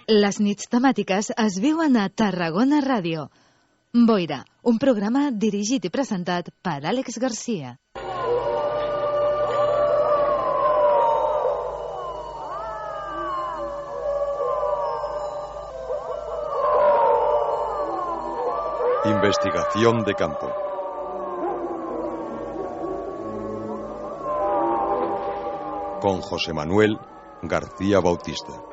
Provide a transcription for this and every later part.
Les nits temàtiques es viuen a Tarragona Ràdio. Boira, un programa dirigit i presentat per Àlex Garcia. Investigación de campo. Con José Manuel García Bautista.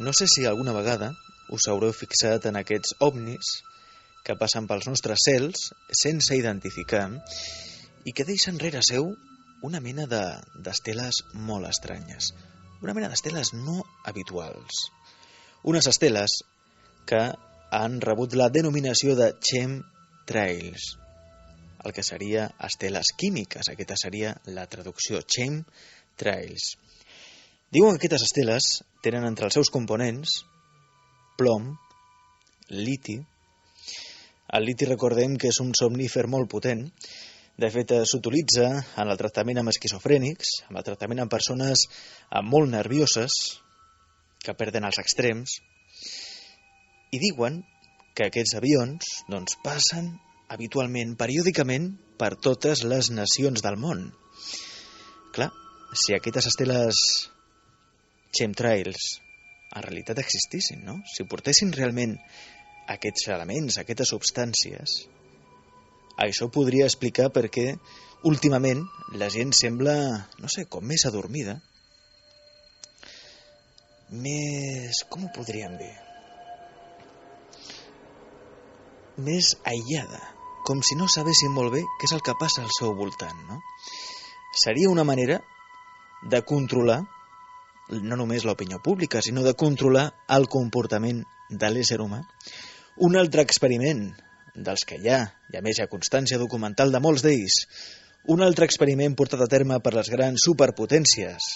No sé si alguna vegada us haureu fixat en aquests ovnis que passen pels nostres cels sense identificar i que deixen rere seu una mena d'esteles molt estranyes, una mena d'esteles no habituals. Unes esteles que han rebut la denominació de chemtrails, el que seria esteles químiques. Aquesta seria la traducció, chemtrails. Diuen que aquestes esteles tenen entre els seus components plom, liti. El liti recordem que és un somnífer molt potent. De fet, s'utilitza en el tractament amb esquizofrènics, en el tractament amb persones molt nervioses, que perden els extrems. I diuen que aquests avions passen habitualment, periòdicament, per totes les nacions del món. Clar, si aquestes esteles chemtrails en realitat existissin, no? Si portessin realment aquests elements, aquestes substàncies, això podria explicar per què últimament la gent sembla, no sé, com més adormida, més... com ho podríem dir? Més aïllada, com si no sabessin molt bé què és el que passa al seu voltant, no? Seria una manera de controlar no només l'opinió pública, sinó de controlar el comportament de l'ésser humà. Un altre experiment dels que hi ha, i a més hi ha constància documental de molts d'ells, un altre experiment portat a terme per les grans superpotències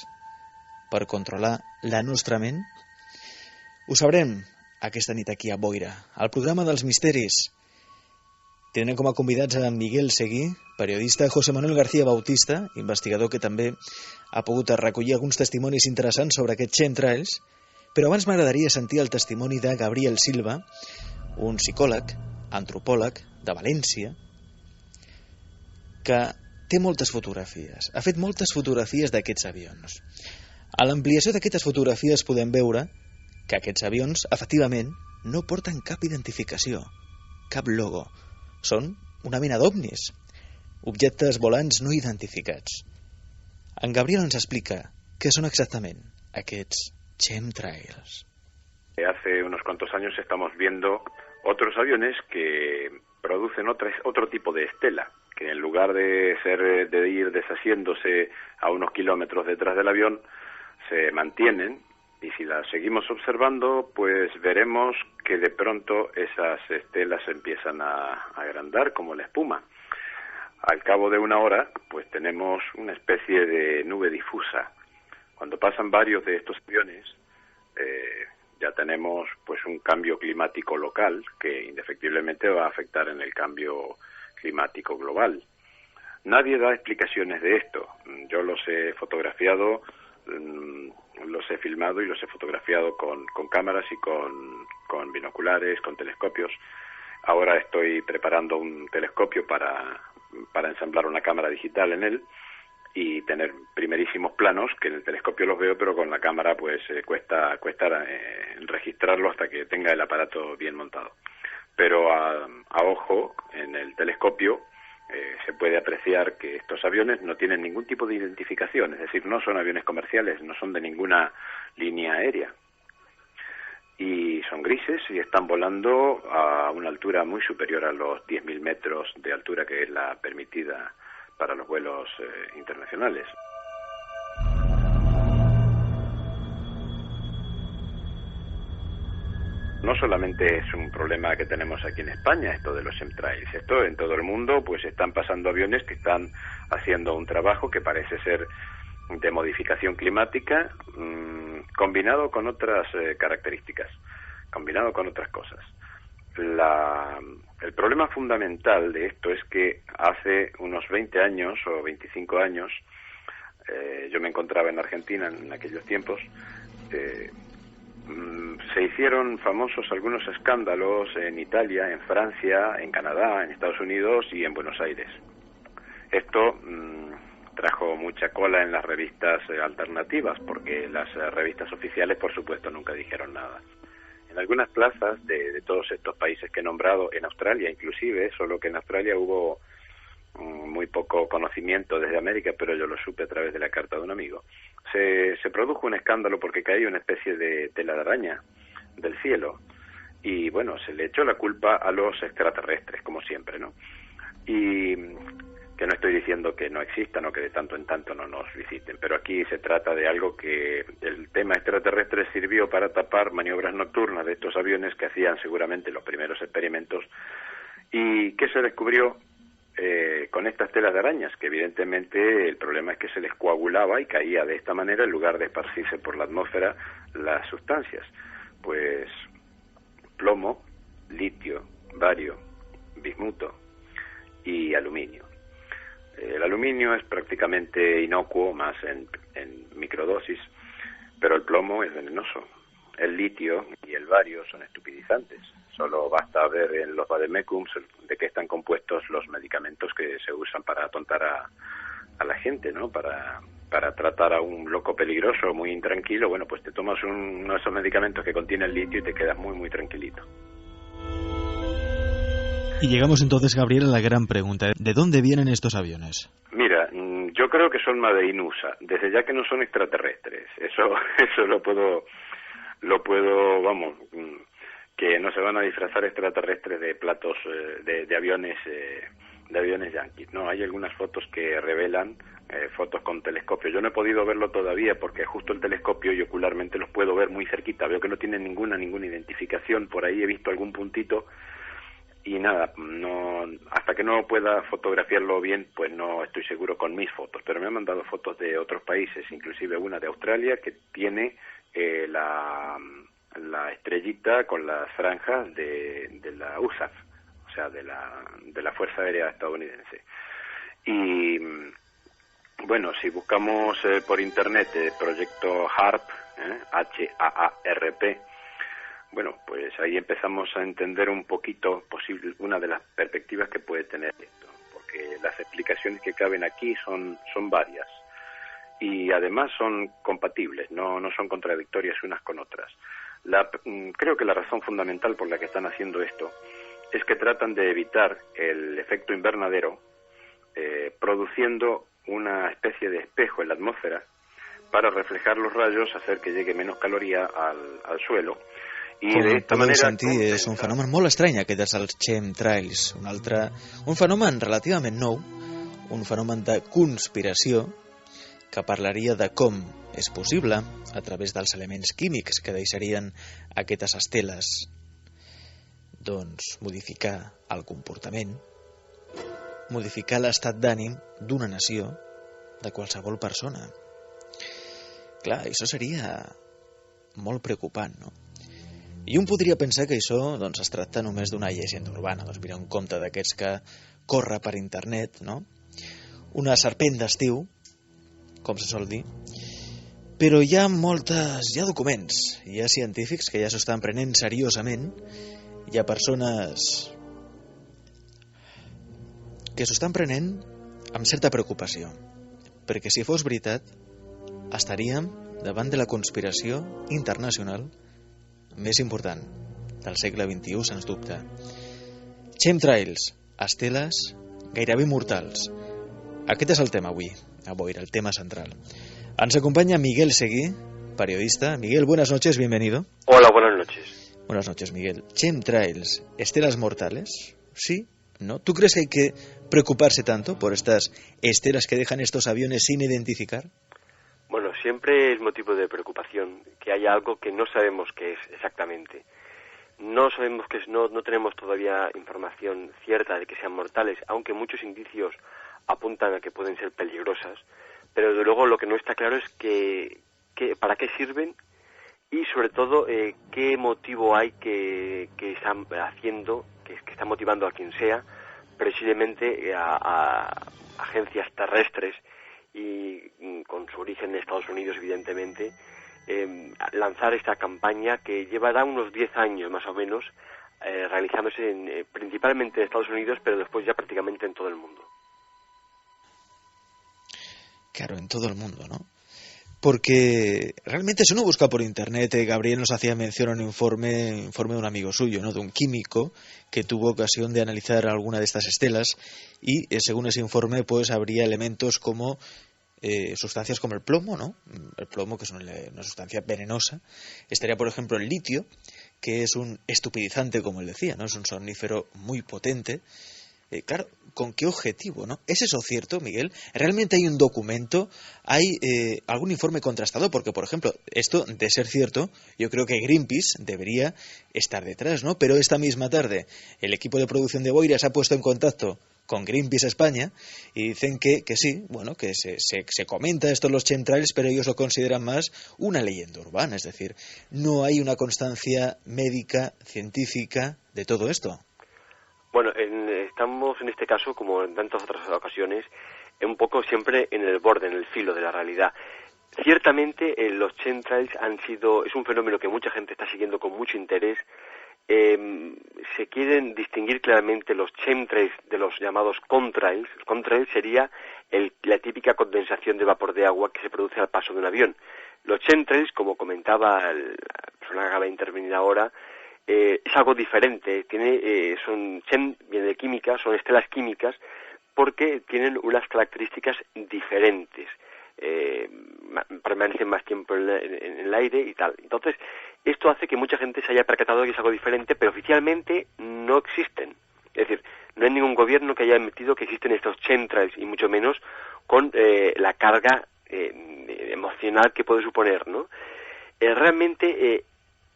per controlar la nostra ment. Ho sabrem aquesta nit aquí a Boira, al programa dels misteris. Tenen com a convidats a Miguel Seguí, periodista, José Manuel García Bautista, investigador que també ha pogut recollir alguns testimonis interessants sobre aquests chemtrails, però abans m'agradaria sentir el testimoni de Gabriel Silva, un psicòleg, antropòleg de València, que té moltes fotografies, ha fet moltes fotografies d'aquests avions. A l'ampliació d'aquestes fotografies podem veure que aquests avions, efectivament, no porten cap identificació, cap logo. Són una mena d'ovnis, objectes volants no identificats. En Gabriel ens explica què són exactament aquests chemtrails. Hace unos cuantos años estamos viendo otros aviones que producen otro tipo de estela, que en lugar de ir deshaciéndose a unos kilómetros detrás del avión, se mantienen. Y si las seguimos observando, pues veremos que de pronto esas estelas empiezan a agrandar como la espuma. Al cabo de una hora, pues tenemos una especie de nube difusa. Cuando pasan varios de estos aviones, ya tenemos pues un cambio climático local que indefectiblemente va a afectar en el cambio climático global. Nadie da explicaciones de esto. Yo los he fotografiado, los he filmado y los he fotografiado con cámaras y con binoculares, con telescopios. Ahora estoy preparando un telescopio para ensamblar una cámara digital en él y tener primerísimos planos, que en el telescopio los veo, pero con la cámara pues cuesta registrarlo hasta que tenga el aparato bien montado. Pero a ojo, en el telescopio se puede apreciar que estos aviones no tienen ningún tipo de identificación, es decir, no son aviones comerciales, no son de ninguna línea aérea. Y son grises y están volando a una altura muy superior a los 10.000 metros de altura, que es la permitida para los vuelos internacionales. No solamente es un problema que tenemos aquí en España, esto de los chemtrails. Esto en todo el mundo, pues están pasando aviones que están haciendo un trabajo que parece ser de modificación climática, combinado con otras características, combinado con otras cosas. El problema fundamental de esto es que hace unos 20 años o 25 años, yo me encontraba en Argentina en aquellos tiempos, se hicieron famosos algunos escándalos en Italia, en Francia, en Canadá, en Estados Unidos y en Buenos Aires. Esto trajo mucha cola en las revistas alternativas, porque las revistas oficiales, por supuesto, nunca dijeron nada. En algunas plazas de todos estos países que he nombrado, en Australia inclusive, solo que en Australia hubo muy poco conocimiento desde América, pero yo lo supe a través de la carta de un amigo, se produjo un escándalo porque caía una especie de tela de araña del cielo, y bueno, se le echó la culpa a los extraterrestres, como siempre, ¿no? Y que no estoy diciendo que no existan o que de tanto en tanto no nos visiten, pero aquí se trata de algo que el tema extraterrestre sirvió para tapar maniobras nocturnas de estos aviones que hacían seguramente los primeros experimentos. ¿Y qué se descubrió con estas telas de arañas? Que evidentemente el problema es que se les coagulaba y caía de esta manera en lugar de esparcirse por la atmósfera las sustancias. Pues plomo, litio, bario, bismuto y aluminio. El aluminio es prácticamente inocuo, más en microdosis, pero el plomo es venenoso. El litio y el bario son estupidizantes. Solo basta ver en los vademecums de qué están compuestos los medicamentos que se usan para atontar a la gente, ¿no? Para tratar a un loco peligroso, muy intranquilo. Bueno, pues te tomas uno de esos medicamentos que contienen litio y te quedas muy, muy tranquilito. Y llegamos entonces, Gabriel, a la gran pregunta. ¿De dónde vienen estos aviones? Mira, yo creo que son Made in USA, desde ya que no son extraterrestres. Eso lo puedo, vamos, que no se van a disfrazar extraterrestres de platos de aviones yanquis. No, hay algunas fotos que revelan fotos con telescopio. Yo no he podido verlo todavía porque justo el telescopio y ocularmente los puedo ver muy cerquita. Veo que no tienen ninguna identificación. Por ahí he visto algún puntito. Y nada, no, hasta que no pueda fotografiarlo bien, pues no estoy seguro con mis fotos. Pero me han mandado fotos de otros países, inclusive una de Australia que tiene la estrellita con las franjas de la USAF, o sea, de la Fuerza Aérea Estadounidense. Y bueno, si buscamos por internet el proyecto HAARP, HAARP, bueno, pues ahí empezamos a entender un poquito una de las perspectivas que puede tener esto, porque las explicaciones que caben aquí son varias y además son compatibles, no son contradictorias unas con otras. Creo que la razón fundamental por la que están haciendo esto es que tratan de evitar el efecto invernadero produciendo una especie de espejo en la atmósfera para reflejar los rayos, hacer que llegue menos caloría al suelo. I de esta manera sentir, és un fenomen molt estrany aquest dels chemtrails, un fenomen relativament nou, un fenomen de conspiració que parlaria de com és possible, a través dels elements químics que deixarien aquestes esteles, doncs modificar el comportament, modificar l'estat d'ànim d'una nació, de qualsevol persona. Clar, això seria molt preocupant, no? I un podria pensar que això doncs, es tracta només d'una llegenda urbana. Doncs mira, un conte d'aquests que corre per internet, no? una serpent d'estiu, com se sol dir, però hi ha documents, hi ha científics que ja s'ho estan prenent seriosament, hi ha persones que s'ho estan prenent amb certa preocupació, perquè si fos veritat estaríem davant de la conspiració internacional més important del segle XXI, sens dubte. Chemtrails, esteles gairebé mortals. Aquest és el tema avui, el tema central. Ens acompaña Miguel Seguí, periodista. Miguel, buenas noches, bienvenido. Hola, buenas noches. Buenas noches, Miguel. Chemtrails, estelas mortales, ¿sí? ¿No? ¿Tú crees que hay que preocuparse tanto por estas estelas que dejan estos aviones sin identificar? Bueno, siempre es motivo de preocupación que haya algo que no sabemos qué es exactamente. No sabemos qué es, no tenemos todavía información cierta de que sean mortales, aunque muchos indicios apuntan a que pueden ser peligrosas, pero desde luego lo que no está claro es que para qué sirven y sobre todo qué motivo hay que están haciendo, que está motivando a quien sea, precisamente a agencias terrestres y con su origen en Estados Unidos, evidentemente, lanzar esta campaña que llevará unos 10 años más o menos realizándose principalmente en Estados Unidos, pero después ya prácticamente en todo el mundo. Claro, en todo el mundo, ¿no? Porque realmente si uno busca por internet, Gabriel nos hacía mención a un informe de un amigo suyo, ¿no? De un químico que tuvo ocasión de analizar alguna de estas estelas y según ese informe pues habría elementos como sustancias como el plomo, ¿no? El plomo, que es una sustancia venenosa. Estaría, por ejemplo, el litio, que es un estupidizante, como él decía, ¿no? Es un somnífero muy potente. Claro, ¿con qué objetivo, no? ¿Es eso cierto, Miguel? ¿Realmente hay un documento? ¿Hay algún informe contrastado? Porque, por ejemplo, esto, de ser cierto, yo creo que Greenpeace debería estar detrás, ¿no? Pero esta misma tarde el equipo de producción de Boira se ha puesto en contacto con Greenpeace España y dicen que sí, bueno, que se comenta esto en los chemtrails, pero ellos lo consideran más una leyenda urbana, es decir, no hay una constancia médica, científica de todo esto. Bueno, estamos en este caso, como en tantas otras ocasiones, un poco siempre en el borde, en el filo de la realidad. Ciertamente los chemtrails es un fenómeno que mucha gente está siguiendo con mucho interés. Se quieren distinguir claramente los chemtrails de los llamados contrails. El contrail sería la típica condensación de vapor de agua que se produce al paso de un avión. Los chemtrails, como comentaba la persona que acaba de intervenir ahora, es algo diferente. Viene de química, son estelas químicas, porque tienen unas características diferentes. Permanecen más tiempo en el aire y tal. Entonces, esto hace que mucha gente se haya percatado de que es algo diferente, pero oficialmente no existen. Es decir, no hay ningún gobierno que haya admitido que existen estos chemtrails, y mucho menos con la carga emocional que puede suponer, ¿no? Realmente,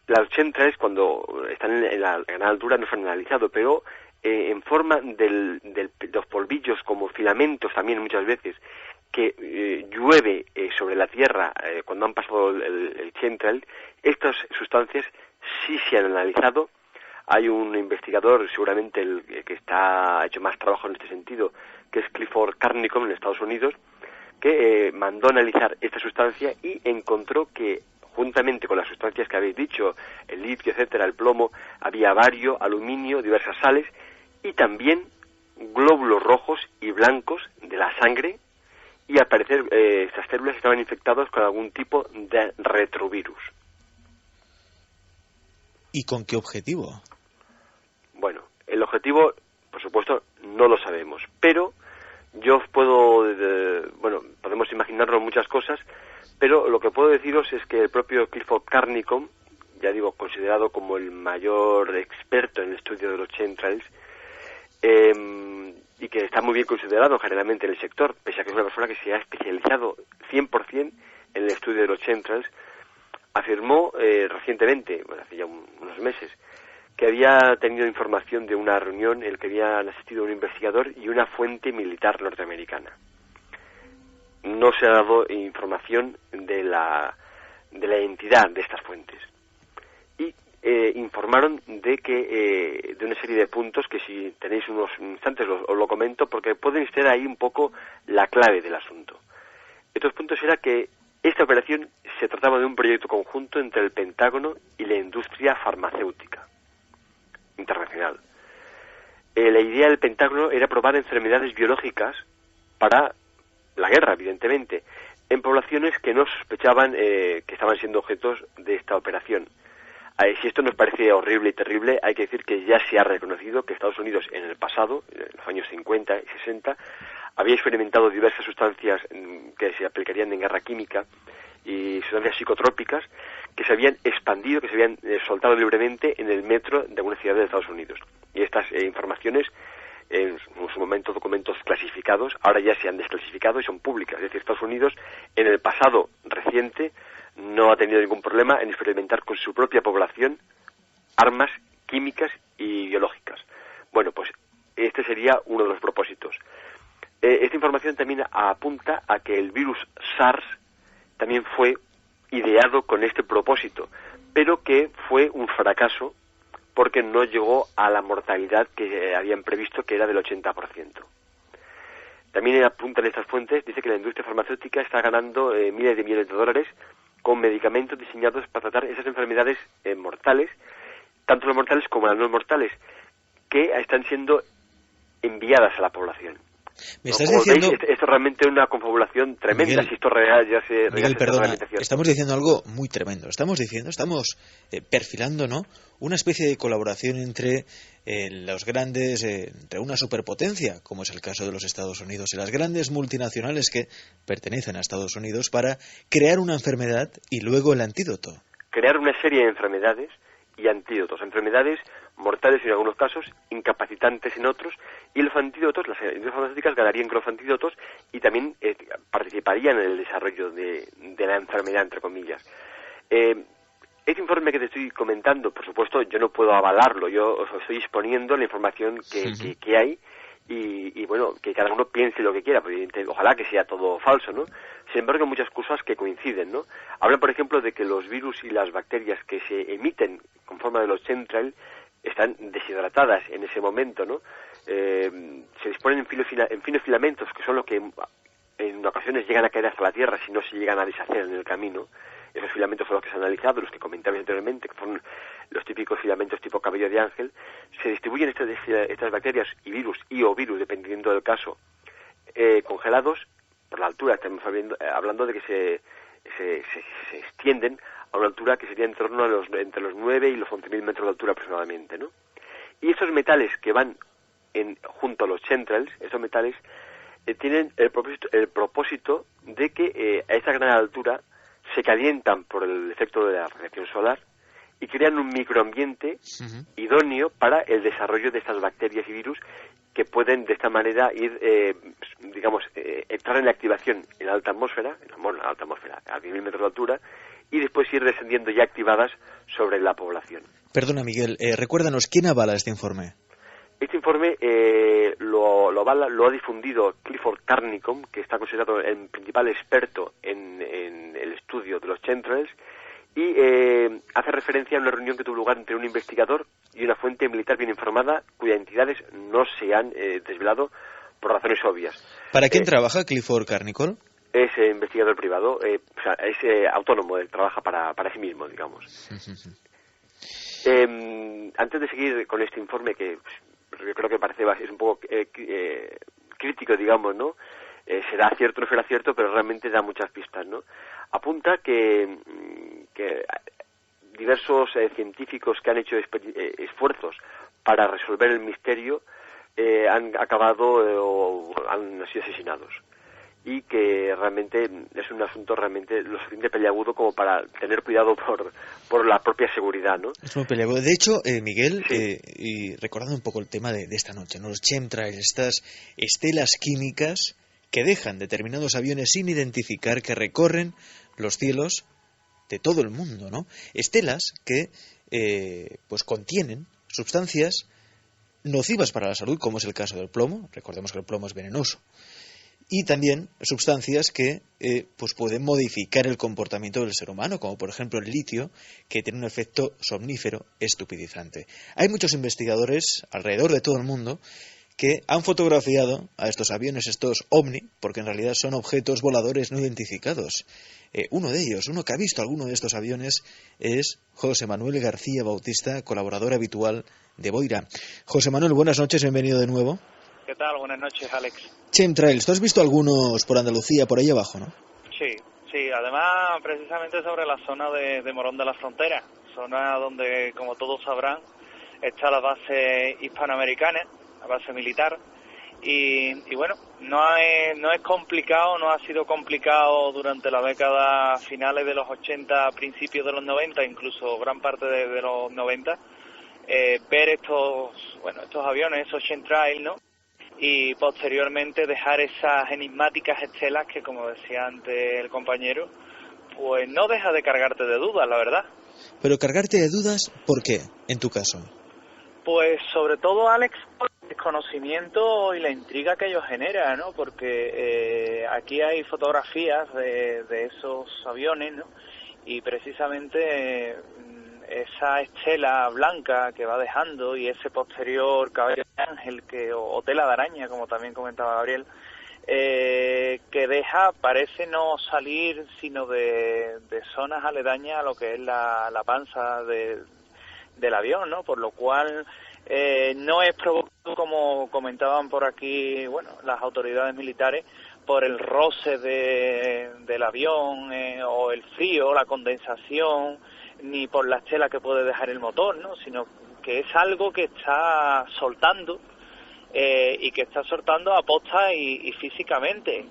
los chemtrails, cuando están en la gran altura, no se han analizado, pero en forma de los polvillos como filamentos también muchas veces, que llueve sobre la Tierra cuando han pasado el chemtrail, estas sustancias sí se han analizado. Hay un investigador, seguramente el que ha hecho más trabajo en este sentido, que es Clifford Carnicom en Estados Unidos, que mandó analizar esta sustancia y encontró que juntamente con las sustancias que habéis dicho, el litio, etcétera, el plomo, había bario, aluminio, diversas sales y también glóbulos rojos y blancos de la sangre, y al parecer estas células estaban infectadas con algún tipo de retrovirus. ¿Y con qué objetivo? Bueno, el objetivo, por supuesto, no lo sabemos, pero yo podemos imaginarnos muchas cosas, pero lo que puedo deciros es que el propio Clifford Carnicom, ya digo, considerado como el mayor experto en el estudio de los chemtrails, y que está muy bien considerado generalmente en el sector, pese a que es una persona que se ha especializado 100% en el estudio de los chemtrails, afirmó recientemente, hace ya unos meses, que había tenido información de una reunión en la que habían asistido un investigador y una fuente militar norteamericana. No se ha dado información de la entidad de estas fuentes. Y informaron de que de una serie de puntos que, si tenéis unos instantes, os lo comento, porque pueden ser ahí un poco la clave del asunto. Estos puntos era que esta operación se trataba de un proyecto conjunto entre el Pentágono y la industria farmacéutica internacional. La idea del Pentágono era probar enfermedades biológicas para la guerra, evidentemente, en poblaciones que no sospechaban que estaban siendo objetos de esta operación. Si esto nos parece horrible y terrible, hay que decir que ya se ha reconocido que Estados Unidos en el pasado, en los años 50 y 60, había experimentado diversas sustancias que se aplicarían en guerra química y sustancias psicotrópicas que se habían expandido, que se habían soltado libremente en el metro de algunas ciudades de Estados Unidos. Y estas informaciones, en su momento documentos clasificados, ahora ya se han desclasificado y son públicas. Es decir, Estados Unidos en el pasado reciente no ha tenido ningún problema en experimentar con su propia población armas químicas y biológicas. Bueno, pues este sería uno de los propósitos. Esta información también apunta a que el virus SARS también fue ideado con este propósito, pero que fue un fracaso porque no llegó a la mortalidad que habían previsto, que era del 80%. También apuntan estas fuentes, dice que la industria farmacéutica está ganando miles de millones de dólares con medicamentos diseñados para tratar esas enfermedades mortales, tanto las mortales como las no mortales, que están siendo enviadas a la población. Me estás diciendo... veis, esto es realmente una confabulación tremenda. Miguel, si esto real ya se... Miguel, perdona, estamos diciendo algo muy tremendo. Estamos perfilando, ¿no?, una especie de colaboración entre los grandes, entre una superpotencia, como es el caso de los Estados Unidos, y las grandes multinacionales que pertenecen a Estados Unidos, para crear una enfermedad y luego el antídoto. Crear una serie de enfermedades y antídotos. Enfermedades mortales en algunos casos, incapacitantes en otros, y los antídotos, las industrias farmacéuticas ganarían con los antídotos y también participarían en el desarrollo de la enfermedad, entre comillas. Este informe que te estoy comentando, por supuesto, yo no puedo avalarlo, yo os estoy exponiendo la información que hay y bueno, que cada uno piense lo que quiera, porque ojalá que sea todo falso, ¿no? Sin embargo, hay muchas cosas que coinciden, ¿no? Hablan, por ejemplo, de que los virus y las bacterias que se emiten con forma de los chemtrails están deshidratadas en ese momento, ¿no? Se disponen en finos filamentos, que son los que en ocasiones llegan a caer hasta la Tierra si no se llegan a deshacer en el camino. Esos filamentos son los que se han analizado, los que comentabas anteriormente, que son los típicos filamentos tipo cabello de ángel. Se distribuyen estas bacterias y virus, dependiendo del caso, congelados por la altura. Estamos hablando de que se extienden a una altura que sería en torno a entre los 9 y los 11.000 metros de altura aproximadamente, ¿no? Y estos metales que van junto a los chemtrails, estos metales tienen el propósito de que a esta gran altura se calientan por el efecto de la radiación solar y crean un microambiente idóneo para el desarrollo de estas bacterias y virus que pueden de esta manera ir, entrar en la activación en la alta atmósfera, a 10.000 metros de altura, y después ir descendiendo ya activadas sobre la población. Perdona, Miguel, recuérdanos, ¿quién avala este informe? Este informe lo ha difundido Clifford Carnicom, que está considerado el principal experto en el estudio de los chemtrails, y hace referencia a una reunión que tuvo lugar entre un investigador y una fuente militar bien informada, cuyas entidades no se han desvelado por razones obvias. ¿Para quién trabaja Clifford Carnicom? Es investigador privado, es autónomo, trabaja para sí mismo, digamos. Antes de seguir con este informe, que yo creo que es un poco crítico, digamos, ¿no? Será cierto o no será cierto, pero realmente da muchas pistas, ¿no? Apunta que diversos científicos que han hecho esfuerzos para resolver el misterio han acabado o han sido asesinados. Y que realmente es un asunto realmente lo suficiente peliagudo como para tener cuidado por la propia seguridad, ¿no? Es muy peliagudo. De hecho, Miguel, sí. Y recordando un poco el tema de esta noche, ¿no?, los chemtrails, estas estelas químicas que dejan determinados aviones sin identificar, que recorren los cielos de todo el mundo, ¿no? Estelas que pues contienen sustancias nocivas para la salud, como es el caso del plomo. Recordemos que el plomo es venenoso. y también sustancias que pues pueden modificar el comportamiento del ser humano, como por ejemplo el litio, que tiene un efecto somnífero estupidizante. Hay muchos investigadores alrededor de todo el mundo que han fotografiado a estos aviones, estos OVNI, porque en realidad son objetos voladores no identificados. Uno de ellos, uno que ha visto alguno de estos aviones, es José Manuel García Bautista, colaborador habitual de Boira. José Manuel, buenas noches, bienvenido de nuevo. ¿Qué tal? Buenas noches, Alex. Chemtrails, tú has visto algunos por Andalucía, por ahí abajo, ¿no? Sí, además precisamente sobre la zona de Morón de la Frontera, zona donde, como todos sabrán, está la base hispanoamericana, la base militar, y bueno, no es complicado, no ha sido complicado durante la década finales de los 80, principios de los 90, incluso gran parte de los 90, ver estos aviones, esos chemtrails, ¿no? Y posteriormente dejar esas enigmáticas estelas que, como decía antes el compañero, pues no deja de cargarte de dudas, la verdad. Pero cargarte de dudas, ¿por qué, en tu caso? Pues sobre todo, Alex, por el desconocimiento y la intriga que ello genera, ¿no? Porque aquí hay fotografías de esos aviones, ¿no? Y precisamente esa estela blanca que va dejando y ese posterior cabello de ángel o tela de araña, como también comentaba Gabriel, que deja, parece no salir sino de zonas aledañas a lo que es la panza del avión, ¿no? Por lo cual no es provocado, como comentaban por aquí, bueno, las autoridades militares, por el roce del avión o el frío, la condensación, ni por la estela que puede dejar el motor, ¿no? Sino que es algo que está soltando y que está soltando a posta y físicamente.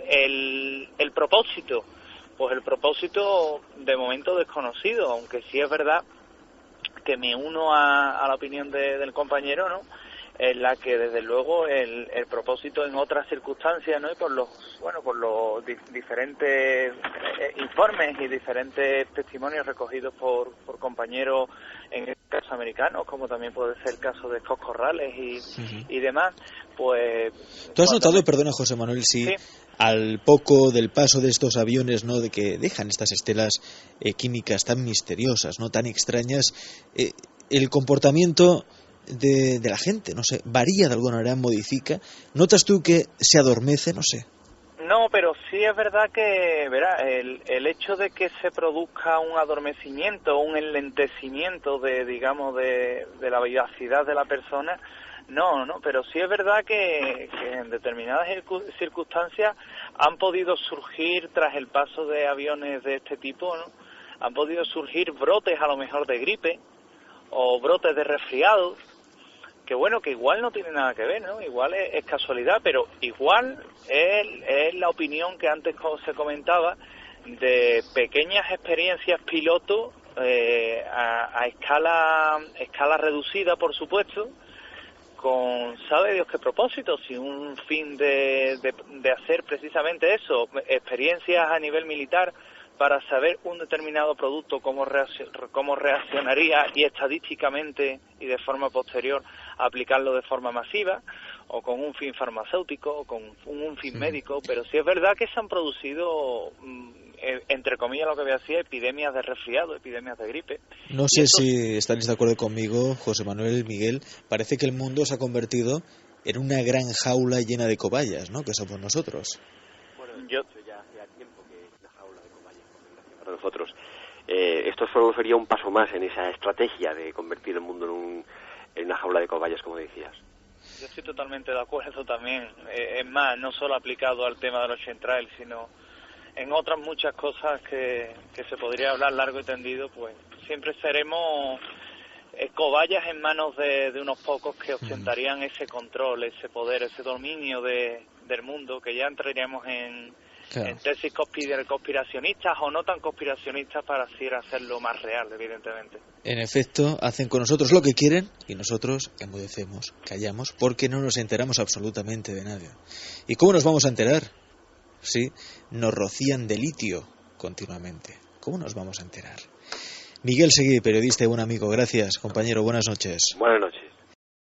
El propósito, pues el propósito de momento desconocido, aunque sí es verdad que me uno a la opinión del compañero, ¿no? En la que desde luego el propósito en otras circunstancias, ¿no? Y por los diferentes informes y diferentes testimonios recogidos por compañeros en este caso americanos, como también puede ser el caso de Scott Corrales y demás, pues... ¿Tú has notado, perdona José Manuel, si ¿sí? Al poco del paso de estos aviones, ¿no? De que dejan estas estelas químicas tan misteriosas, ¿no? Tan extrañas, el comportamiento de la gente, no sé, varía de alguna manera, modifica? ¿Notas tú que se adormece? No sé. No, pero sí es verdad que, verá, el hecho de que se produzca un adormecimiento, un enlentecimiento de la vivacidad de la persona, no, pero sí es verdad que en determinadas circunstancias han podido surgir, tras el paso de aviones de este tipo, ¿no? Han podido surgir brotes a lo mejor de gripe o brotes de resfriado, que bueno, que igual no tiene nada que ver, ¿no? Igual es casualidad, pero igual es la opinión que antes se comentaba de pequeñas experiencias piloto a escala reducida, por supuesto, con sabe Dios qué propósito, sin un fin de hacer precisamente eso, experiencias a nivel militar para saber un determinado producto cómo reaccionaría y estadísticamente y de forma posterior aplicarlo de forma masiva, o con un fin farmacéutico o con un fin médico. Pero sí es verdad que se han producido, entre comillas lo que voy a decir, epidemias de resfriado, epidemias de gripe. No sé si estaréis de acuerdo conmigo, José Manuel, Miguel, parece que el mundo se ha convertido en una gran jaula llena de cobayas, ¿no? Que somos nosotros. Bueno, yo ya hace tiempo que es la jaula de cobayas, por desgracia para nosotros. Esto solo sería un paso más en esa estrategia de convertir el mundo en una jaula de cobayas, como decías. Yo estoy totalmente de acuerdo también. Es más, no solo aplicado al tema de los chemtrails, sino en otras muchas cosas que se podría hablar largo y tendido, pues siempre seremos cobayas en manos de unos pocos que ostentarían ese control, ese poder, ese dominio del mundo, que ya entraríamos en tesis conspiracionistas o no tan conspiracionistas, para así hacerlo más real, evidentemente. En efecto, hacen con nosotros lo que quieren y nosotros enmudecemos, callamos, porque no nos enteramos absolutamente de nada. ¿Y cómo nos vamos a enterar? Sí, nos rocían de litio continuamente. ¿Cómo nos vamos a enterar? Miguel Seguí, periodista y buen amigo. Gracias, compañero. Buenas noches. Buenas noches.